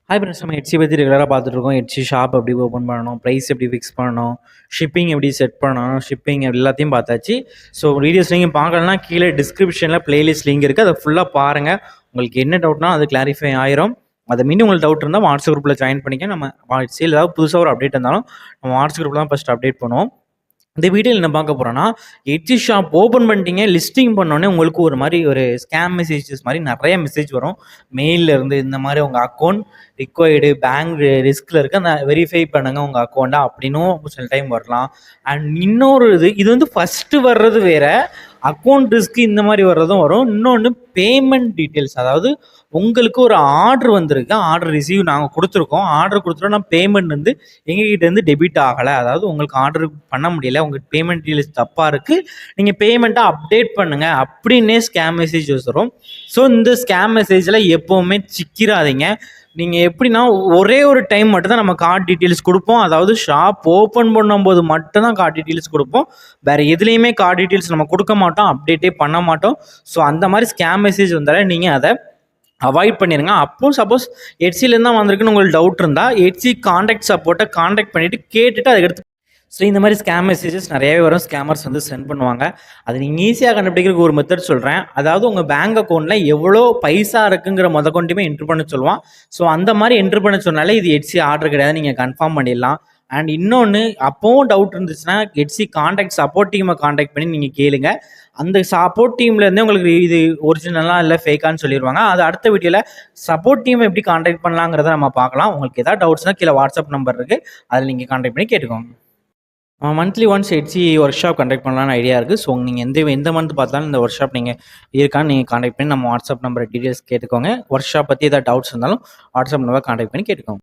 Hi friends, நம்ம எட்சி பற்றி ரெகுலராக பார்த்துட்ருக்கோம். எட்சி ஷாப் எப்படி ஓப்பன் பண்ணணும், ப்ரைஸ் எப்படி ஃபிக்ஸ் பண்ணணும், ஷிப்பிங் எப்படி செட் பண்ணணும், ஷிப்பிங் எல்லாத்தையும் பார்த்தாச்சு. ஸோ வீடியோஸ் நீங்கள் பார்க்கலன்னா கீழே டிஸ்கிரிப்ஷனில் ப்ளேலிஸ்ட் லிங்க் இருக்குது, அதை ஃபுல்லாக பாருங்கள். உங்களுக்கு என்ன டவுட்னா அது கிளாரிஃபை ஆயிரும். அதை மீண்டும் உங்களுக்கு டவுட் இருந்தால் வாட்ஸ்அப் குரூப்பில் ஜாயின் பண்ணிக்க. நம்ம எட்சியில் ஏதாவது புதுசாக ஒரு அப்டேட் இருந்தாலும் நம்ம வாட்ஸ்அப் குரூப்பில் தான் ஃபஸ்ட் அப்டேட் பண்ணுவோம். இந்த வீடியோவில் என்ன பார்க்க போகிறோன்னா, எட்சி ஷாப் ஓப்பன் பண்ணிட்டீங்க, லிஸ்டிங் பண்ணோன்னே உங்களுக்கு ஒரு மாதிரி ஒரு ஸ்கேம் மெசேஜஸ் மாதிரி நிறைய மெசேஜ் வரும் மெயிலில் இருந்து. இந்த மாதிரி உங்கள் அக்கௌண்ட் ரிக்வயர்டு, பேங்க் ரிஸ்கில் இருக்குது, அந்த வெரிஃபை பண்ணுங்கள் உங்கள் அக்கௌண்ட்டை அப்படின்னும் சில டைம் வரலாம். அண்ட் இன்னொரு இது வந்து ஃபஸ்ட்டு வர்றது வேறு, அக்கௌண்ட் ரிஸ்க்கு இந்த மாதிரி வர்றதும் வரும். இன்னொன்று பேமெண்ட் டீட்டெயில்ஸ், அதாவது உங்களுக்கு ஒரு ஆர்டர் வந்திருக்கு, ஆர்டர் ரிசீவ் நாங்கள் கொடுத்துருக்கோம், ஆர்டர் கொடுத்துட்டோம், பேமெண்ட் வந்து எங்ககிட்டேருந்து டெபிட் ஆகலை, அதாவது உங்களுக்கு ஆர்டர் பண்ண முடியல, உங்களுக்கு பேமெண்ட் டீட்டெயில்ஸ் தப்பாக இருக்குது, நீங்கள் பேமெண்ட்டை அப்டேட் பண்ணுங்கள் அப்படின்னே ஸ்கேம் மெசேஜ் வரும். ஸோ இந்த ஸ்கேம் மெசேஜில் எப்போவுமே சிக்கிறாதீங்க. நீங்கள் எப்படின்னா ஒரே ஒரு டைம் மட்டும்தான் நம்ம கார்டு டீட்டெயில்ஸ் கொடுப்போம், அதாவது ஷாப் ஓப்பன் பண்ணும்போது மட்டும்தான் கார்டு டீட்டெயில்ஸ் கொடுப்போம், வேறு எதுலேயுமே கார்டு டீட்டெயில்ஸ் நம்ம கொடுக்க மாட்டோம், அப்டேட்டே பண்ண மாட்டோம். ஸோ அந்த மாதிரி ஸ்கேம் மெசேஜ் வந்தாலே நீங்கள் அதை அவாய்ட் பண்ணிடுங்க. அப்போ சப்போஸ் எட்சிலேருந்து தான் வந்திருக்குன்னு உங்களுக்கு டவுட் இருந்தால் எட்சி காண்டாக்ட் சப்போர்ட்டை காண்டாக்ட் பண்ணிவிட்டு கேட்டுட்டு அதுக்கடுத்து. ஸோ இந்த மாதிரி ஸ்கேம் மெசேஜஸ் நிறையவே வரும், ஸ்கேமர்ஸ் வந்து சென்ட் பண்ணுவாங்க. அது நீங்கள் ஈஸியாக கண்டுபிடிக்கிறதுக்கு ஒரு மெத்தட் சொல்கிறேன். அதாவது உங்கள் பேங்க் அக்கௌண்ட்டில் எவ்வளோ பைசா இருக்குங்கிற கொண்டுமே என்ட்ரு பண்ண சொல்லுவான். ஸோ அந்த மாதிரி என்ட்ரு பண்ண சொன்னாலே இது எட்சி ஆர்டர் கிடையாது, நீங்கள் கன்ஃபார்ம் பண்ணிடலாம். அண்ட் இன்னொன்று, அப்போவும் டவுட் இருந்துச்சுன்னா எட்சி காண்டாக்ட் சப்போர்ட் டீமை காண்டாக்ட் பண்ணி நீங்கள் கேளுங்க. அந்த சப்போர்ட் டீம்லேருந்தே உங்களுக்கு இது ஒரிஜினலாக இல்லை ஃபேக்கான்னு சொல்லிடுவாங்க. அது அடுத்த வீடியோவில் சப்போர்ட் டீமை எப்படி காண்டாக்ட் பண்ணலாங்கிறத நம்ம பார்க்கலாம். உங்களுக்கு எதாவது டவுட்ஸ்னால் கீழே வாட்ஸ்அப் நம்பர் இருக்குது, அதில் நீங்கள் காண்டாக்ட் பண்ணி கேட்டுக்கோங்க. மந்த்லி ஒன்ஸ் எட்சி ஒர்க் ஷாப் கண்டக்ட் பண்ணலான்னு ஐடியா இருக்குது. ஸோ நீங்கள் எந்த மந்த் பார்த்தாலும் இந்த ஒர்க் ஷாப் நீங்கள் இருக்கான்னு நீங்கள் காண்டாக்ட் பண்ணி நம்ம வாட்ஸ்அப் நம்பர் டீட்டெயில்ஸ் கேட்டுக்கோங்க. ஒர்க் ஷாப் பற்றி ஏதாவது டவுட்ஸ் இருந்தாலும் வாட்ஸ்அப் நம்பர் காண்டாக்ட் பண்ணி கேட்டுக்கோங்க.